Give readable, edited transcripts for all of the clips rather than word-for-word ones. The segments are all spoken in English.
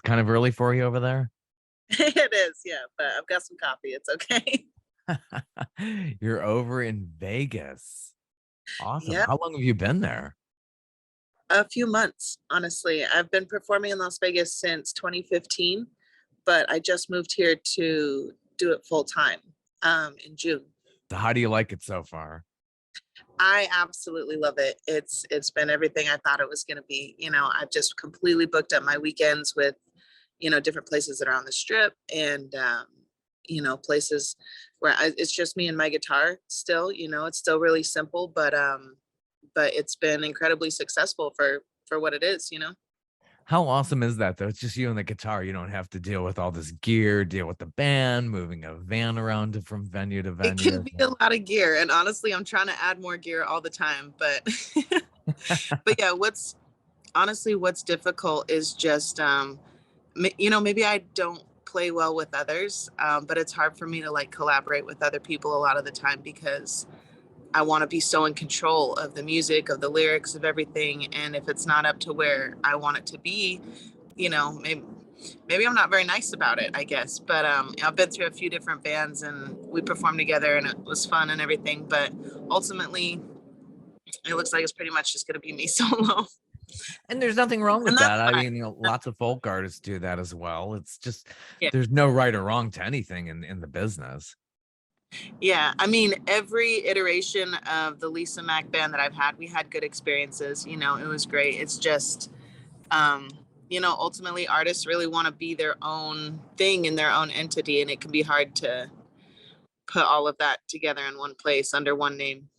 kind of early for you over there? It is, yeah, but I've got some coffee. It's okay. You're over in Vegas. Awesome. Yeah, How long have you been there? a few months, honestly. I've been performing in Las Vegas since 2015, but I just moved here to do it full time in June. So how do you like it so far? I absolutely love it. It's been everything I thought it was going to be. I've just completely booked up my weekends with, different places that are on the strip and places where it's just me and my guitar still. It's still really simple, but it's been incredibly successful for what it is. How awesome is that though? It's just you and the guitar. You don't have to deal with all this gear, deal with the band, moving a van around from venue to It can venue. be a lot of gear, and honestly, I'm trying to add more gear all the time, but but yeah, what's difficult is just maybe I don't play well with others, but it's hard for me to like collaborate with other people a lot of the time because I want to be so in control of the music, of the lyrics, of everything. And if it's not up to where I want it to be, maybe I'm not very nice about it, I guess. But I've been through a few different bands and we performed together and it was fun and everything. But ultimately, it looks like it's pretty much just going to be me solo. And there's nothing wrong And with that's that. I fine. mean, lots of folk artists do that as well. It's just Yeah. there's no right or wrong to anything in the business. Yeah. I mean, every iteration of the Lisa Mac band that I've had, we had good experiences. It was great. It's just, um, ultimately artists really want to be their own thing in their own entity. And it can be hard to put all of that together in one place under one name.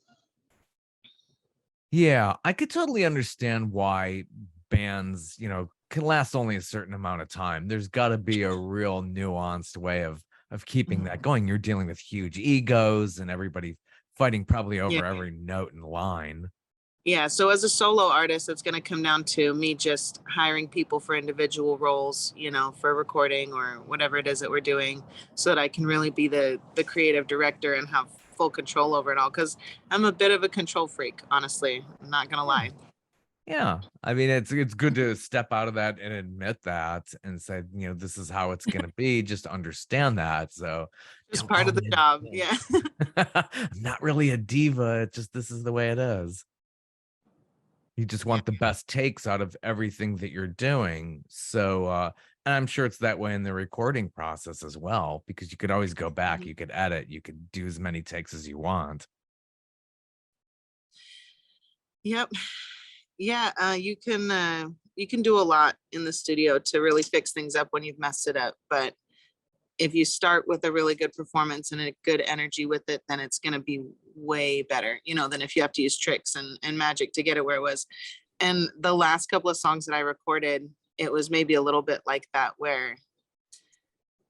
Yeah, I could totally understand why bands, can last only a certain amount of time. There's got to be a real nuanced way of keeping that going. You're dealing with huge egos and everybody fighting probably Yeah. over every note and line. Yeah. So as a solo artist, it's going to come down to me just hiring people for individual roles, for recording or whatever it is that we're doing so that I can really be the creative director and have full control over it all. Cause I'm a bit of a control freak, honestly. I'm not going to Yeah. lie. Yeah. I mean, it's good to step out of that and admit that and say, this is how it's gonna be. Just understand that. So Just don't part call of the me job. a Yeah. I'm not really a diva. It's just this is the way it is. You just Yeah. want the best takes out of everything that you're doing. So and I'm sure it's that way in the recording process as well, because you could always go back, Mhm. you could edit, you could do as many takes as you want. Yep. Yeah. You can do a lot in the studio to really fix things up when you've messed it up. But if you start with a really good performance and a good energy with it, then it's going to be way better, than if you have to use tricks and magic to get it where it was. And the last couple of songs that I recorded, it was maybe a little bit like that, where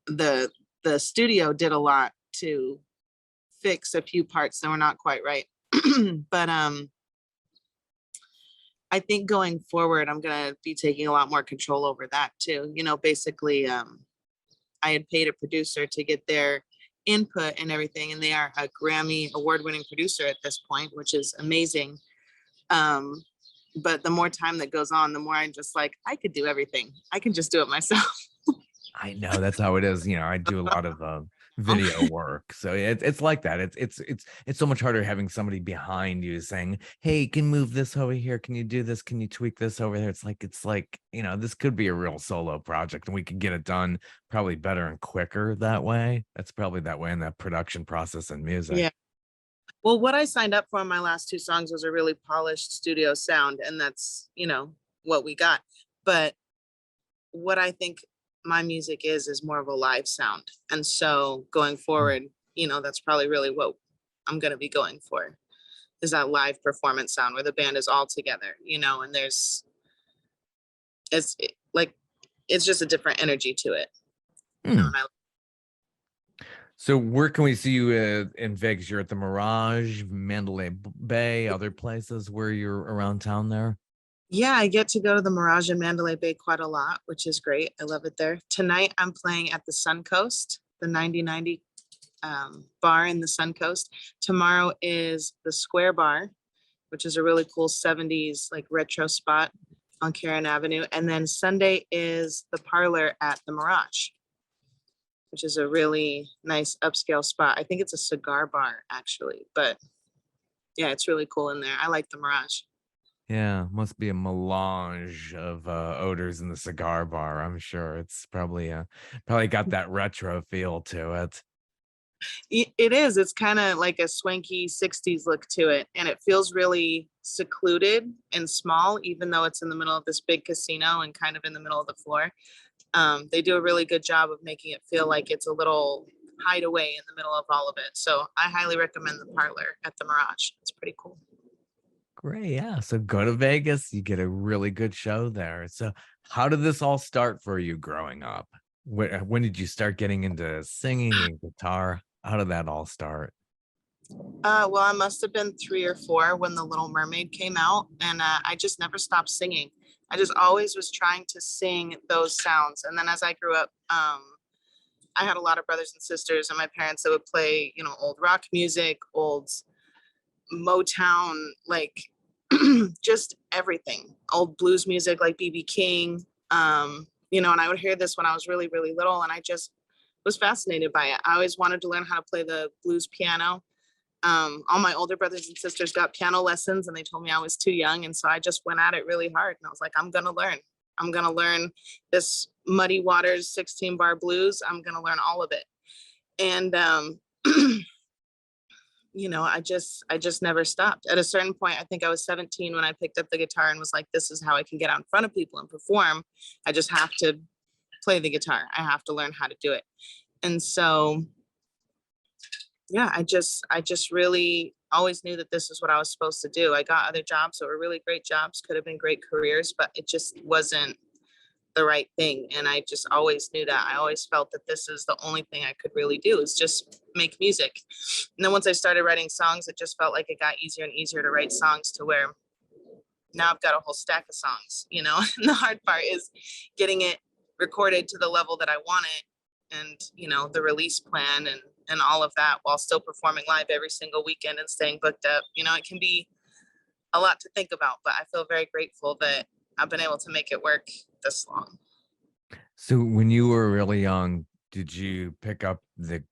the the studio did a lot to fix a few parts that were not quite right. But I think going forward, I'm gonna be taking a lot more control over that too. Basically, I had paid a producer to get their input and everything, and they are a Grammy award-winning producer at this point, which is amazing. Um, but the more time that goes on, the more I'm just like, I could do everything. I can just do it myself. I know that's how it is. I do a lot of video work, so it's like that. It's so much harder having somebody behind you saying, "Hey, can you move this over here? Can you do this? Can you tweak this over there?" It's like this could be a real solo project, and we could get it done probably better and quicker that way. That's probably that way in that production process and music. Yeah. Well, what I signed up for on my last two songs was a really polished studio sound, and that's, what we got. But what I think my music is more of a live sound. And so going Mm. forward, that's probably really what I'm going to be going for, is that live performance sound where the band is all together, and like, it's just a different energy to it, Hmm. and I. So where can we see you in Vegas? You're at the Mirage, Mandalay Bay, other places where you're around town there. Yeah, I get to go to the Mirage in Mandalay Bay quite a lot, which is great. I love it there. Tonight, I'm playing at the Suncoast, the 9090 bar in the Suncoast. Tomorrow is the Square Bar, which is a really cool 70s like retro spot. on Karen Avenue. And then Sunday is the parlor at the Mirage, which is a really nice upscale spot. I think it's a cigar bar actually, but yeah, it's really cool in there. I like the Mirage. Yeah, must be a melange of odors in the cigar bar. I'm sure it's probably got that retro feel to it. It is. It's kind of like a swanky 60s look to it. And it feels really secluded and small, even though it's in the middle of this big casino and kind of in the middle of the floor. They do a really good job of making it feel like it's a little hideaway in the middle of all of it. So I highly recommend the parlor at the Mirage. It's pretty cool. Great, yeah. So go to Vegas, you get a really good show there. So how did this all start for you growing up? When did you start getting into singing and guitar? How did that all start? Well, I must have been 3 or 4 when The Little Mermaid came out, and I just never stopped singing. I just always was trying to sing those sounds. And then as I grew up, I had a lot of brothers and sisters, and my parents that would play, old rock music, old Motown, like just everything, old blues music like BB King. And I would hear this when I was really, really little, and I just was fascinated by it. I always wanted to learn how to play the blues piano. All my older brothers and sisters got piano lessons and they told me I was too young. And so I just went at it really hard and I was like, I'm going to learn. I'm going to learn this Muddy Waters 16 bar blues. I'm going to learn all of it. And, I just never stopped. At a certain point, I think I was 17 when I picked up the guitar and was like, this is how I can get out in front of people and perform. I just have to play the guitar. I have to learn how to do it. And so yeah, I just really always knew that this is what I was supposed to do. I got other jobs that were really great jobs, could have been great careers, but it just wasn't the right thing. And I just always knew that. I always felt that this is the only thing I could really do is just make music. And then once I started writing songs, it just felt like it got easier and easier to write songs to where now I've got a whole stack of songs. And the hard part is getting it recorded to the level that I want it and, the release plan and all of that while still performing live every single weekend and staying booked up. It can be a lot to think about, but I feel very grateful that I've been able to make it work this long. So when you were really young, did you pick up the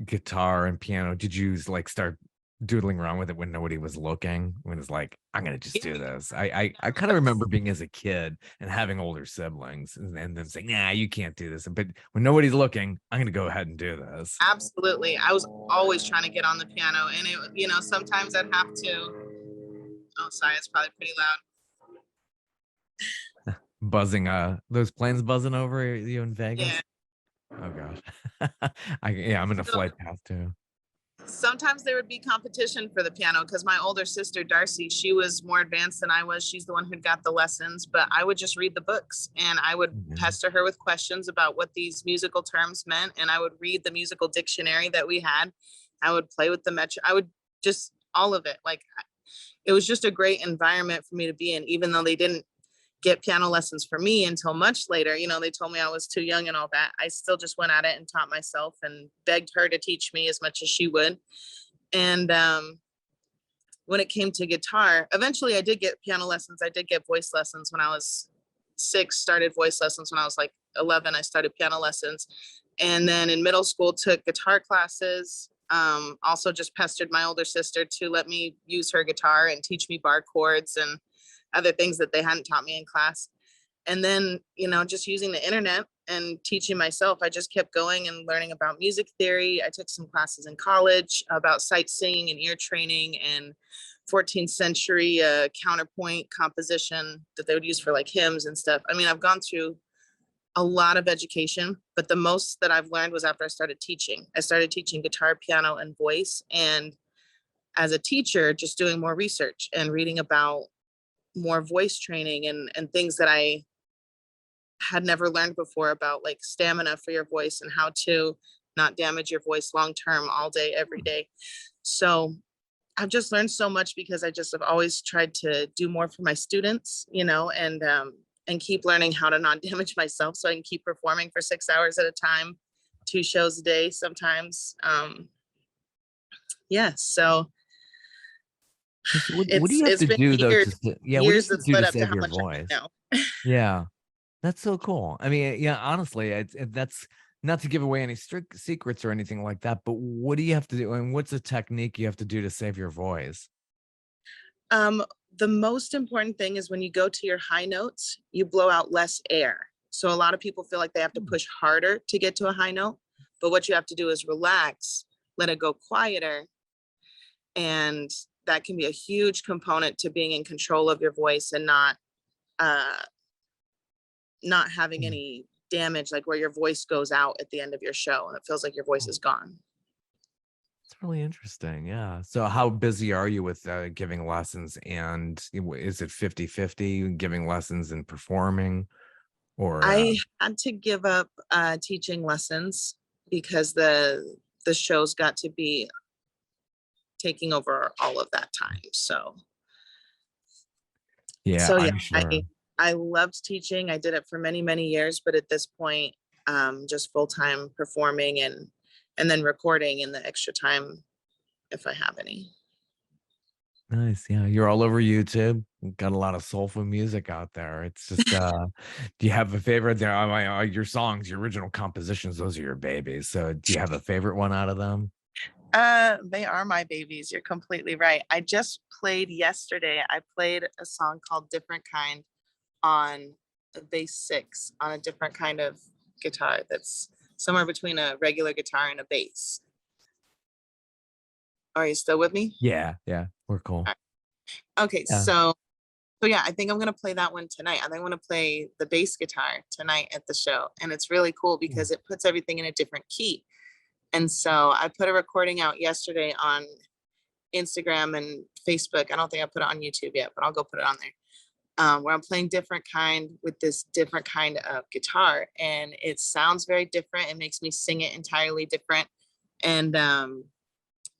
guitar and piano? Did you like start doodling around with it when nobody was looking? When it's like, I'm gonna just Yeah, do this. I kind of remember being as a kid and having older siblings and them saying, nah, you can't do this. But when nobody's looking, I'm gonna go ahead and do this. absolutely. I was always trying to get on the piano and sometimes I'd have to, oh, sorry, it's probably pretty loud. Buzzing, those planes buzzing over you in Yeah. Vegas. Oh gosh. I'm in a So flight path too. sometimes there would be competition for the piano because my older sister Darcy, she was more advanced than I was. She's the one who got the lessons, but I would just read the books and I would Yeah. pester her with questions about what these musical terms meant, and I would read the musical dictionary that we had. I would play with the metro. I would just all of it. Like it was just a great environment for me to be in, even though they didn't get piano lessons for me until much later. They told me I was too young and all that. I still just went at it and taught myself and begged her to teach me as much as she would. And when it came to guitar, eventually I did get piano lessons. I did get voice lessons when I was 6, started voice lessons when I was like 11. I started piano lessons. And then in middle school, took guitar classes. Also just pestered my older sister to let me use her guitar and teach me bar chords and other things that they hadn't taught me in class. And then, just using the internet and teaching myself, I just kept going and learning about music theory. I took some classes in college about sight singing and ear training and 14th century counterpoint composition that they would use for like hymns and stuff. I mean, I've gone through a lot of education, but the most that I've learned was after I started teaching. I started teaching guitar, piano, and voice. And as a teacher, just doing more research and reading about more voice training and things that I had never learned before about like stamina for your voice and how to not damage your voice long term all day, every day. So I've just learned so much because I just have always tried to do more for my students, and keep learning how to not damage myself so I can keep performing for 6 hours at a time, 2 shows a day sometimes. Yeah, so What do you have It's to been do though years, yeah, what do you years have to that's do led to up to save how your much I voice? know. Yeah, that's so cool. I mean, yeah, honestly, that's not to give away any strict secrets or anything like that, but what do you have to do, and what's a technique you have to do to save your voice? Um, the most important thing is when you go to your high notes, you blow out less air. So a lot of people feel like they have to Hmm. push harder to get to a high note, but what you have to do is relax, let it go quieter, and that can be a huge component to being in control of your voice and uh not having Hmm. any damage, like where your voice goes out at the end of your show and it feels like your voice is gone. It's really interesting. Yeah. So how busy are you with giving lessons, and is it 50-50 giving lessons and performing, or I had to give up teaching lessons because the shows got to be taking over all of that time. yeah, So yeah, I'm sure. I loved teaching. I did it for many, many years, but at this point, just full-time performing and then recording in the extra time if I have any. Nice. Yeah. You're all over YouTube. Got a lot of soulful music out there. It's just do you have a favorite there? Your songs, your original compositions, those are your babies. So do you have a favorite one out of them? They are my babies. You're completely right. I just played yesterday. I played a song called Different Kind on a bass six on a different kind of guitar that's somewhere between a regular guitar and a bass. Are you still with me? Yeah, yeah. We're cool. All right. Okay, Yeah. so yeah, I think I'm gonna play that one tonight. I think I'm gonna play the bass guitar tonight at the show. And it's really cool Mm. because it puts everything in a different key. And so I put a recording out yesterday on Instagram and Facebook. I don't think I put it on YouTube yet, but I'll go put it on there. Where I'm playing different kind with this different kind of guitar, and it sounds very different. It makes me sing it entirely different, and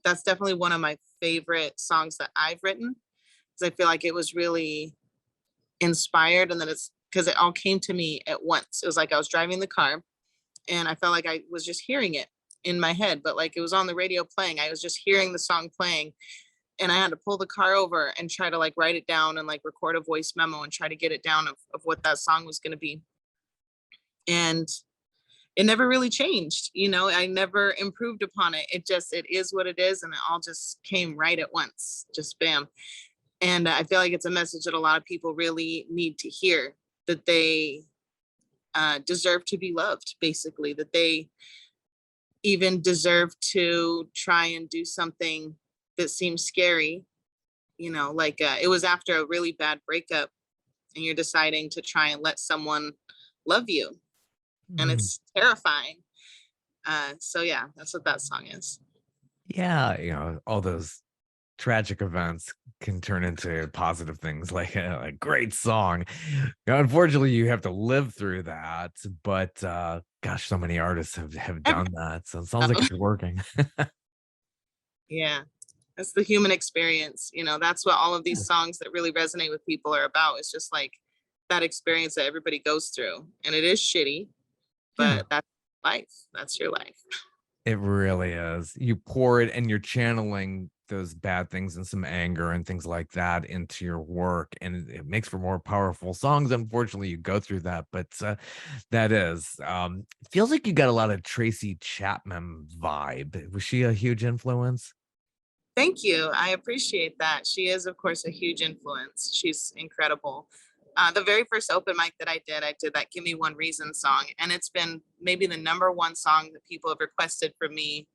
that's definitely one of my favorite songs that I've written because I feel like it was really inspired, and then it's because it all came to me at once. It was like I was driving the car, and I felt like I was just hearing it in my head, but like it was on the radio playing. I was just hearing the song playing, and I had to pull the car over and try to like write it down and like record a voice memo and try to get it down of what that song was going to be. And it never really changed. I never improved upon it. It is what it is. And it all just came right at once, just bam. And I feel like it's a message that a lot of people really need to hear, that they deserve to be loved, basically, that they even deserve to try and do something that seems scary. Like it was after a really bad breakup and you're deciding to try and let someone love you, and Mm. it's terrifying. So yeah, that's what that song is. Yeah, all those tragic events can turn into positive things like a great song. Unfortunately, you have to live through that, but gosh, so many artists have Every- done that. So it sounds like it's working. yeah, that's the human experience. That's what all of Yeah. these songs that really resonate with people are about. It's just like that experience that everybody goes through, and it is shitty, Yeah. but that's life. That's your life. It really is. You pour it and you're channeling those bad things and some anger and things like that into your work, and it makes for more powerful songs. Unfortunately, you go through that, but that is feels like you got a lot of Tracy Chapman vibe. Was she a huge influence? Thank you. I appreciate that. She is, of course, a huge influence. She's incredible. The very first open mic that I did that Give Me One Reason song. And it's been maybe the number one song that people have requested from me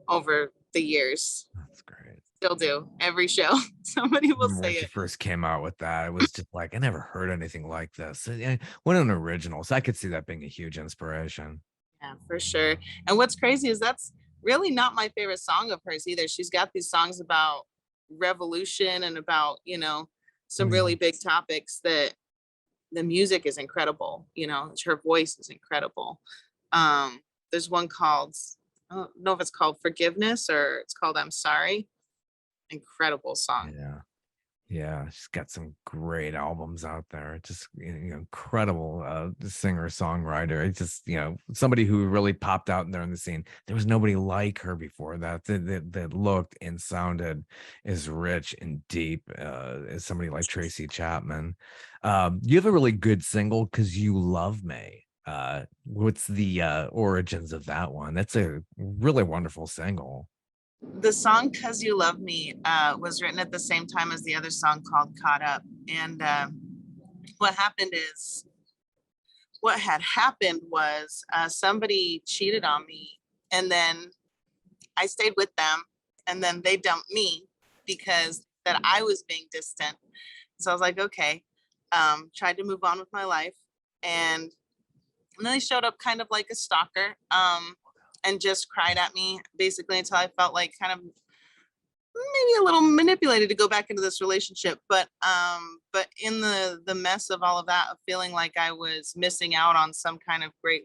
over the years. That's great. Still do. Every show, somebody will Remember say when she it. first came out with that, it was just like I never heard anything like this. What an original. So I could see that being a huge inspiration. Yeah, for sure. And what's crazy is that's really not my favorite song of hers either. She's got these songs about revolution and about, some really Mm. big topics that the music is incredible. Her voice is incredible. Um, there's one called, I don't know if it's called Forgiveness or it's called I'm Sorry. Incredible song. Yeah. Yeah, she's got some great albums out there. Just incredible singer songwriter. It's just somebody who really popped out there in the scene. There was nobody like her before that looked and sounded as rich and deep as somebody like Tracy Chapman. You have a really good single, "Cause You Love Me." What's the origins of that one? That's a really wonderful single. The song "Cause You Love Me" was written at the same time as the other song called "Caught Up," and what happened is what had happened was somebody cheated on me, and then I stayed with them, and then they dumped me because that I was being distant. So I was like, okay, tried to move on with my life, and and then they showed up kind of like a stalker, and just cried at me basically until I felt like kind of maybe a little manipulated to go back into this relationship. But in the mess of all of that, of feeling like I was missing out on some kind of great,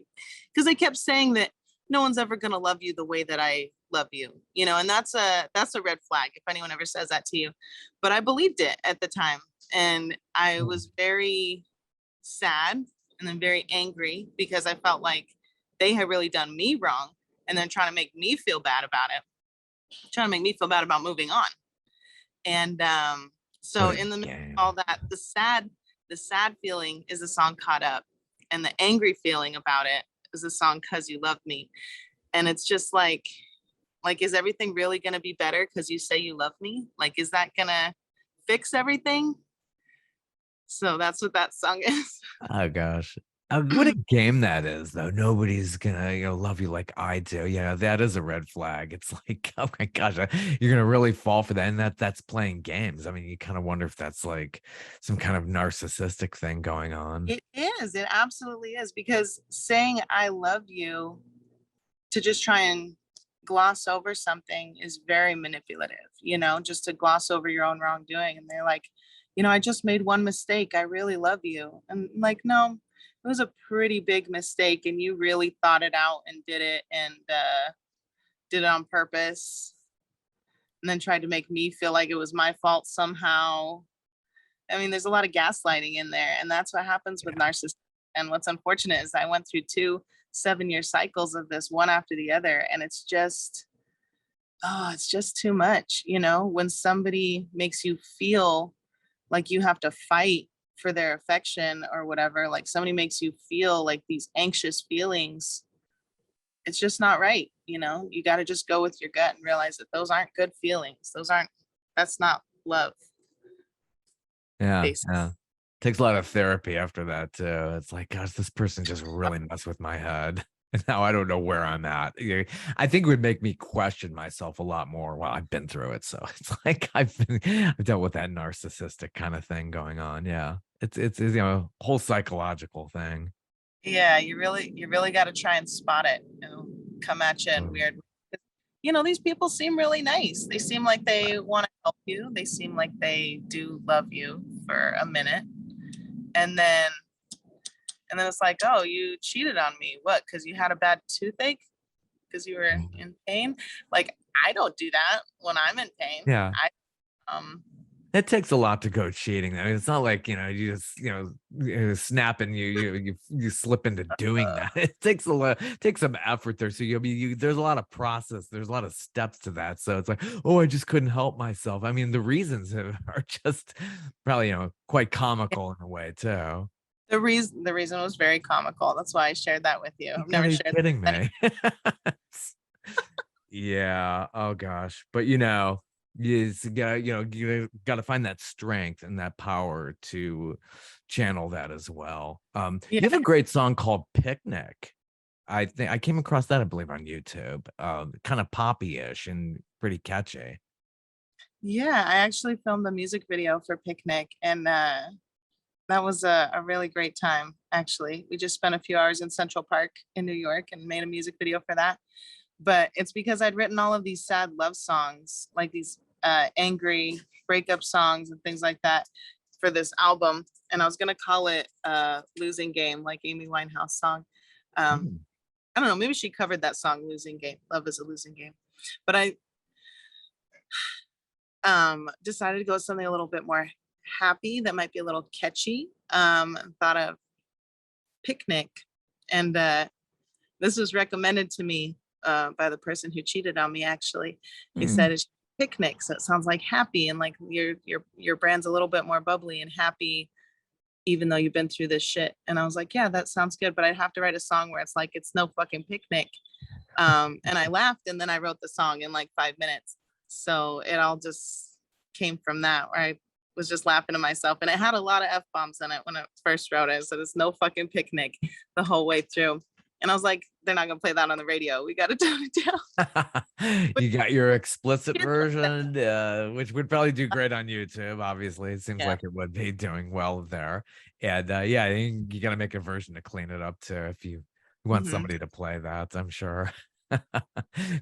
because they kept saying that no one's ever going to love you the way that I love you, and that's a red flag if anyone ever says that to you. But I believed it at the time, and I Mm. was very sad and then very angry because I felt like they had really done me wrong, and then trying to make me feel bad about it, trying to make me feel bad about moving on. And What so a in the midst of game. all that, the sad feeling is the song "Caught Up," and the angry feeling about it is the song "Cause You Love Me." And it's just like, is everything really gonna be better because you say you love me? Like, is that gonna fix everything? So that's what that song is. Oh gosh. What a game that is, though. Nobody's gonna, love you like I do. Yeah, that is a red flag. It's like, oh my gosh, you're gonna really fall for that. And that's playing games. I mean, you kind of wonder if that's like some kind of narcissistic thing going on. It is. It absolutely is, because saying I love you to just try and gloss over something is very manipulative, just to gloss over your own wrongdoing. And they're like, I just made one mistake. I really love you. And like, no, it was a pretty big mistake. And you really thought it out and did it, and did it on purpose. And then tried to make me feel like it was my fault somehow. I mean, there's a lot of gaslighting in there. And that's what happens with Yeah. narcissists. And what's unfortunate is I went through two 7-year cycles of this, one after the other. And it's just too much, when somebody makes you feel like you have to fight for their affection or whatever, like somebody makes you feel like these anxious feelings, it's just not right. You got to just go with your gut and realize that those aren't good feelings. That's not love, Yeah. basically. Yeah. Takes a lot of therapy after that too. It's like, gosh, this person just really messed with my head. And now I don't know where I'm at. Yeah, I think it would make me question myself a lot more. Well, I've been through it. So it's like I've dealt with that narcissistic kind of thing going on. Yeah. It's a whole psychological thing. Yeah, you really got to try and spot it, come at you in Mm. weird. These people seem really nice. They seem like they want to help you. They seem like they do love you for a minute, and then it's like, oh, you cheated on me. What? Because you had a bad toothache? Because you were in pain? Like, I don't do that when I'm in pain. Yeah. I um It takes a lot to go cheating. I mean, it's not like, you just, snap and you slip into doing that. It takes a lot, takes some effort there. So there's a lot of process, there's a lot of steps to that. So it's like, oh, I just couldn't help myself. I mean, the reasons are just probably, quite comical in a way too. the reason was very comical. That's why I shared that with you. You I've never gotta be shared kidding that. me. Yeah. Oh gosh. But you gotta find that strength and that power to channel that as well. Yeah, You have a great song called Picnic. I think I came across that, I believe, on YouTube. Kind of poppy-ish and pretty catchy. yeah. I actually filmed the music video for Picnic, and that was a really great time. Actually, we just spent a few hours in Central Park in New York and made a music video for that. But it's because I'd written all of these sad love songs, like these angry breakup songs and things like that, for this album. And I was gonna call it "Losing Game," like Amy Winehouse song. Um, Mm. I don't know, maybe she covered that song "Losing Game." Love is a losing game. But Decided to go with something a little bit more happy that might be a little catchy. Thought of Picnic, and this was recommended to me by the person who cheated on me. Actually, he Mm. said it's Picnic, so it sounds like happy, and like your brand's a little bit more bubbly and happy, even though you've been through this shit. And I was like, yeah, that sounds good, but I'd have to write a song where it's like it's no fucking picnic. And I laughed, and then I wrote the song in like 5 minutes. So it all just came from that, where I was just laughing to myself, and it had a lot of f bombs in it when I first wrote it. So it's no fucking picnic the whole way through. And I was like, they're not gonna play that on the radio. We got to tone it down. But You got your explicit kids like that. version, which would probably do great on YouTube. Obviously, it seems Yeah. like it would be doing well there. And yeah, I think you got to make a version to clean it up too if you want Hmm. somebody to play that. I'm sure.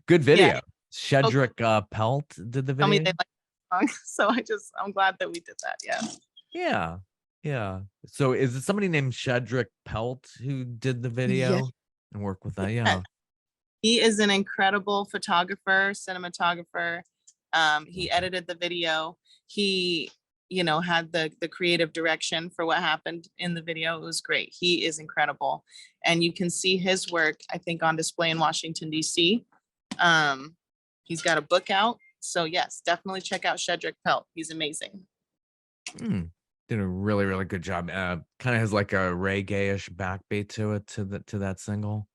Good Yeah. video. Oh, Shedrick Pelt did the tell me video. they like the song. So I'm glad that we did that. Yeah. Yeah, yeah. So is it somebody named Shedrick Pelt who did the Yeah. video and work with that? Yeah. Yeah. He is an incredible photographer, cinematographer. He edited the video. He, had the creative direction for what happened in the video. It was great. He is incredible, and you can see his work, I think, on display in Washington D.C. He's got a book out, so yes, definitely check out Shedrick Pelt. He's amazing. Mm, did a really, really good job. Kind of has like a reggae-ish backbeat to it to that single.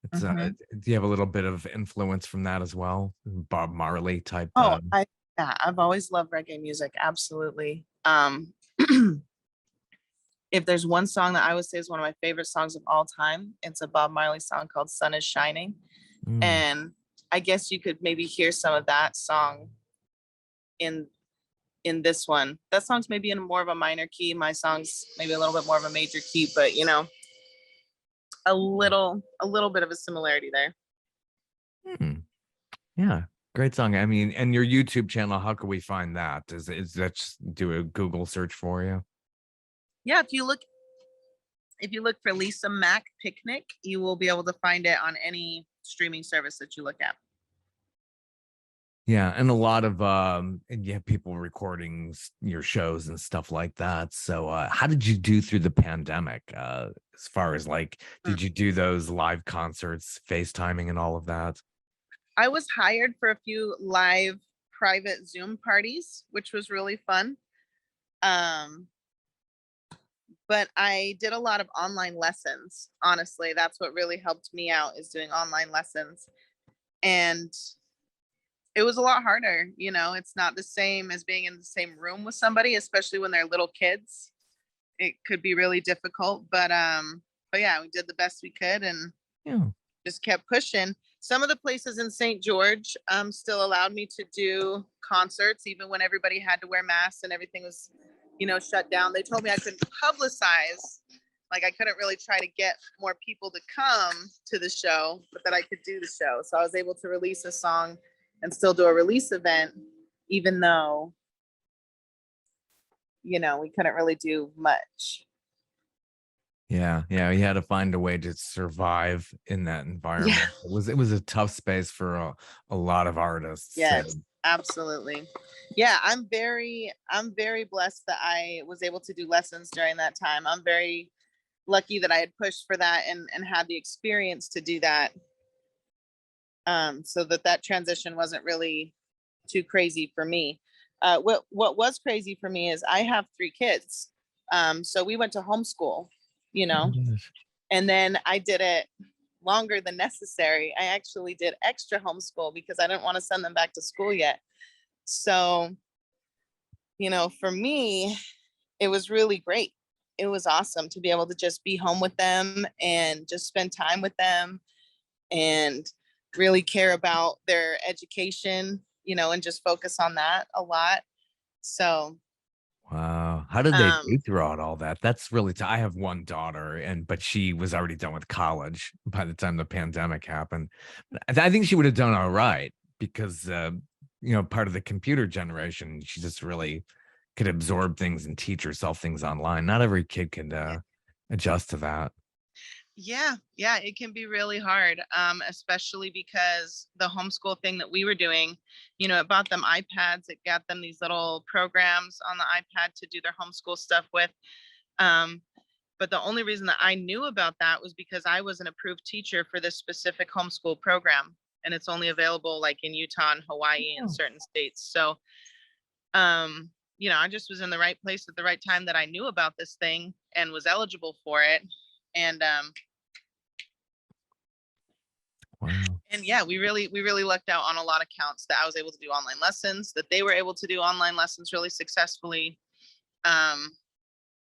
It's Mhm. do you have a little bit of influence from that as well? Bob Marley type. Oh, yeah, I've always loved reggae music. Absolutely. If there's one song that I would say is one of my favorite songs of all time, it's a Bob Marley song called Sun is Shining. Mm, And I guess you could maybe hear some of that song in in this one. That song's maybe in more of a minor key. My song's maybe a little bit more of a major key, but a little bit of a similarity there. mm, yeah, great song. I mean, and your YouTube channel, how can we find that? Is that just do a Google search for you? Yeah, if you look for Lisa Mac Picnic, you will be able to find it on any streaming service that you look at. Yeah, and a lot of and you have people recording your shows and stuff like that. So how did you do through the pandemic? As far as like, Mm. did you do those live concerts, FaceTiming and all of that? I was hired for a few live private Zoom parties, which was really fun. Um, but I did a lot of online lessons. Honestly, that's what really helped me out, is doing online lessons. And it was a lot harder. It's not the same as being in the same room with somebody, especially when they're little kids. It could be really difficult, but yeah, we did the best we could and Yeah. just kept pushing. Some of the places in St. George still allowed me to do concerts, even when everybody had to wear masks and everything was, shut down. They told me I couldn't publicize, like I couldn't really try to get more people to come to the show, but that I could do the show. So I was able to release a song and still do a release event, even though, we couldn't really do much. Yeah, yeah, you had to find a way to survive in that environment. Yeah. It was a tough space for a lot of artists. Yes, absolutely. Yeah, I'm very blessed that I was able to do lessons during that time. I'm very lucky that I had pushed for that and had the experience to do that. So that transition wasn't really too crazy for me. What was crazy for me is I have 3 kids. So we went to homeschool, you Oh, know, gosh. and then I did it longer than necessary. I actually did extra homeschool because I didn't want to send them back to school yet. So, for me, it was really great. It was awesome to be able to just be home with them and just spend time with them and really care about their education, and just focus on that a lot. So, Wow. How did they um, do throughout all that? That's really I have one daughter but she was already done with college by the time the pandemic happened. But I think she would have done all right because part of the computer generation, she just really could absorb things and teach herself things online. Not every kid can adjust to that. Yeah, yeah, it can be really hard, especially because the homeschool thing that we were doing, it bought them iPads, it got them these little programs on the iPad to do their homeschool stuff with. Um, but the only reason that I knew about that was because I was an approved teacher for this specific homeschool program, and it's only available like in Utah and Hawaii and Oh, certain states. So, um, I just was in the right place at the right time that I knew about this thing and was eligible for it. And wow. and yeah, we really lucked out on a lot of counts that I was able to do online lessons, that they were able to do online lessons really successfully. Um,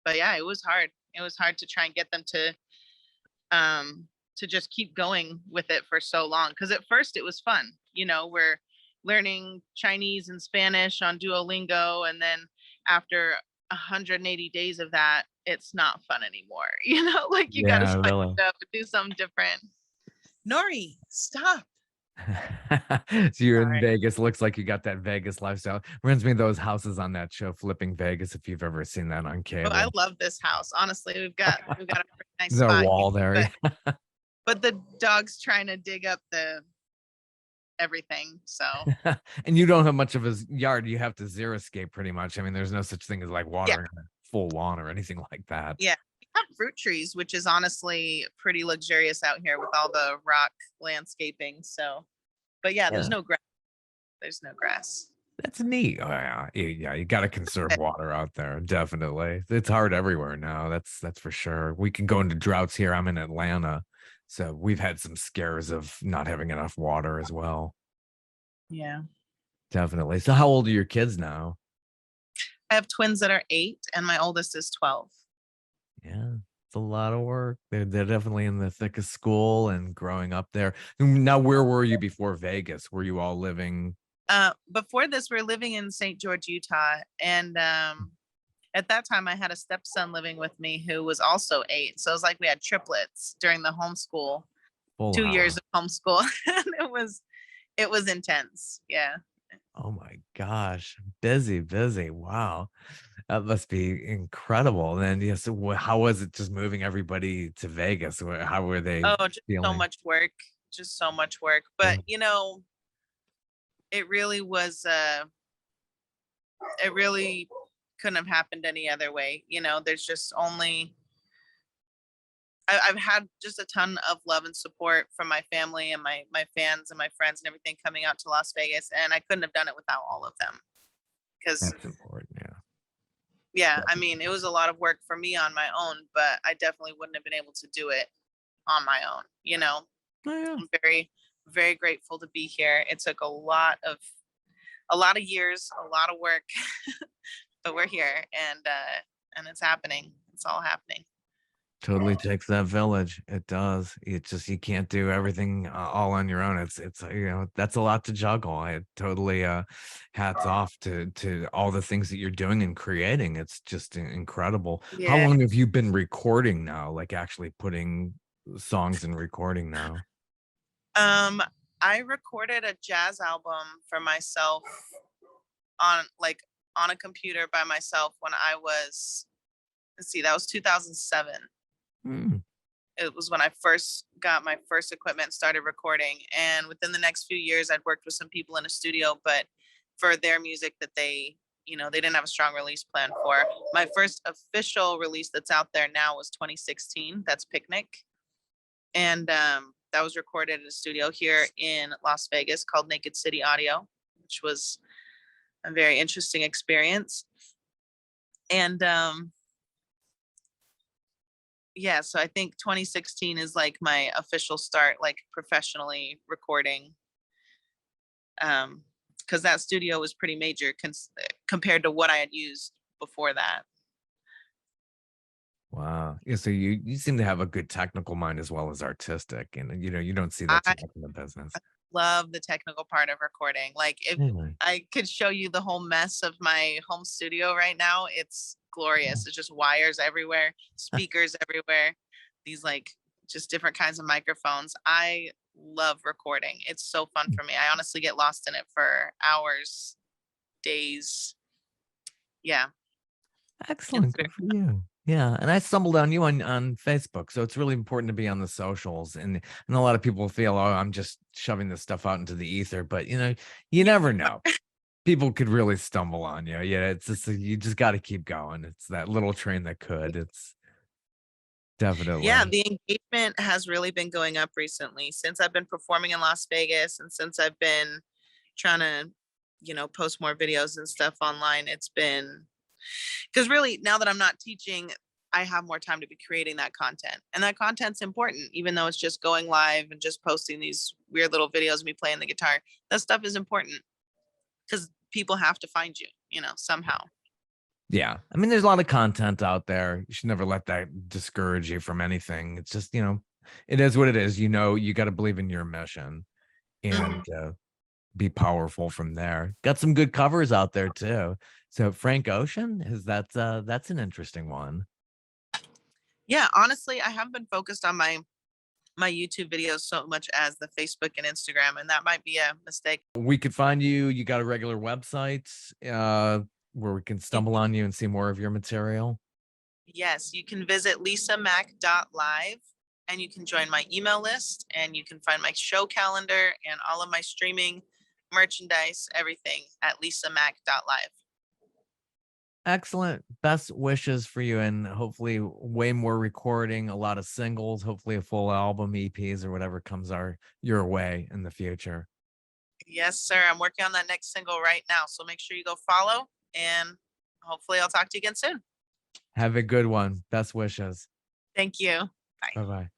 but yeah, it was hard. It was hard to try and get them to just keep going with it for so long. Because at first it was fun. We're learning Chinese and Spanish on Duolingo, and then after 180 days of that, it's not fun anymore. Like you got to Yeah, spice really. it up and do something different. Nori, stop. So you're in Sorry. Vegas. Looks like you got that Vegas lifestyle. Reminds me of those houses on that show, Flipping Vegas, if you've ever seen that on Oh, I cable. love this house. Honestly, we've got a pretty nice The spot here, wall there. but the dog's trying to dig up the everything. So And you don't have much of a yard. You have to zero escape pretty much. I mean, there's no such thing as like yeah, watering a full lawn or anything like that. yeah. We have fruit trees, which is honestly pretty luxurious out here with all the rock landscaping. So, but yeah, there's Yeah. no grass. There's no grass. That's neat. Oh, yeah. Yeah, you got to conserve water out there. Definitely. It's hard everywhere now. That's for sure. We can go into droughts here. I'm in Atlanta. So we've had some scares of not having enough water as well. Yeah. Definitely. So how old are your kids now? I have twins that are 8 and my oldest is 12. Yeah. It's a lot of work. They're definitely in the thick of school and growing up there. Now, where were you before Vegas? Were you all living? Before this, we are living in St. George, Utah. And at that time, I had a stepson living with me who was also 8. So it was like we had triplets during the homeschool, Full 2 years house. of homeschool. And it was intense. Yeah. Oh my gosh. Busy, busy. Wow. That must be incredible. And then, yes, how was it just moving everybody to Vegas? How were they Oh, just so feeling? much work. Just so much work. Yeah. But it really was it really couldn't have happened any other way. There's just only I've had just a ton of love and support from my family and my fans and my friends and everything coming out to Las Vegas, and I couldn't have done it without all of them. Because That's important. Yeah. yeah, I mean, it was a lot of work for me on my own, but I definitely wouldn't have been able to do it on my own. Oh, yeah. I'm very, very grateful to be here. It took a lot of years, a lot of work, but we're here, and it's happening. It's all happening. Totally takes that village. It does. It's just you can't do everything all on your own. It's that's a lot to juggle. I totally hats off to all the things that you're doing and creating. It's just incredible. How Yeah. long have you been recording now? Like actually putting songs and recording now? Um, I recorded a jazz album for myself on a computer by myself when I was, let's see, that was 2007. Hmm. It was when I first got my first equipment and started recording. And within the next few years, I'd worked with some people in a studio, but for their music that they didn't have a strong release plan for. My first official release that's out there now was 2016. That's Picnic. And that was recorded in a studio here in Las Vegas called Naked City Audio, which was a very interesting experience. And yeah, so I think 2016 is like my official start, like professionally recording. Because that studio was pretty major compared to what I had used before that. Wow. Yeah, so you seem to have a good technical mind as well as artistic, and you don't see that too I much in the business. love the technical part of recording. Like if Really? I could show you the whole mess of my home studio right now, it's glorious. It's just wires everywhere, speakers everywhere, these like just different kinds of microphones. I love recording. It's so fun for me. I honestly get lost in it for hours, days. Yeah, it's Excellent. very Good for you. Yeah, and I stumbled on you on Facebook, so it's really important to be on the socials, and a lot of people feel, "Oh, I'm just shoving this stuff out into the ether," but, you never know. People could really stumble on you. Yeah, it's just you just gotta keep going. It's that little train that could. It's Yeah, definitely. the engagement has really been going up recently since I've been performing in Las Vegas and since I've been trying to, post more videos and stuff online. It's been because really now that I'm not teaching, I have more time to be creating that content. And that content's important, even though it's just going live and just posting these weird little videos of me playing the guitar. That stuff is important because people have to find you, somehow. Yeah. I mean, there's a lot of content out there. You should never let that discourage you from anything. It's just, it is what it is. You gotta believe in your mission Mhm. and, be powerful from there. Got some good covers out there too. So Frank Ocean, is that's an interesting one. Yeah, honestly, I haven't been focused on my YouTube videos so much as the Facebook and Instagram, and that might be a mistake. We could find you. You got a regular website, where we can stumble on you and see more of your material? Yes, you can visit lisamac.live and you can join my email list and you can find my show calendar and all of my streaming merchandise, everything at lisamac.live. Excellent. Best wishes for you and hopefully way more recording, a lot of singles, hopefully a full album, EPs, or whatever comes your way in the future. Yes, sir. I'm working on that next single right now. So make sure you go follow and hopefully I'll talk to you again soon. Have a good one. Best wishes. Thank you. Bye. Bye-bye.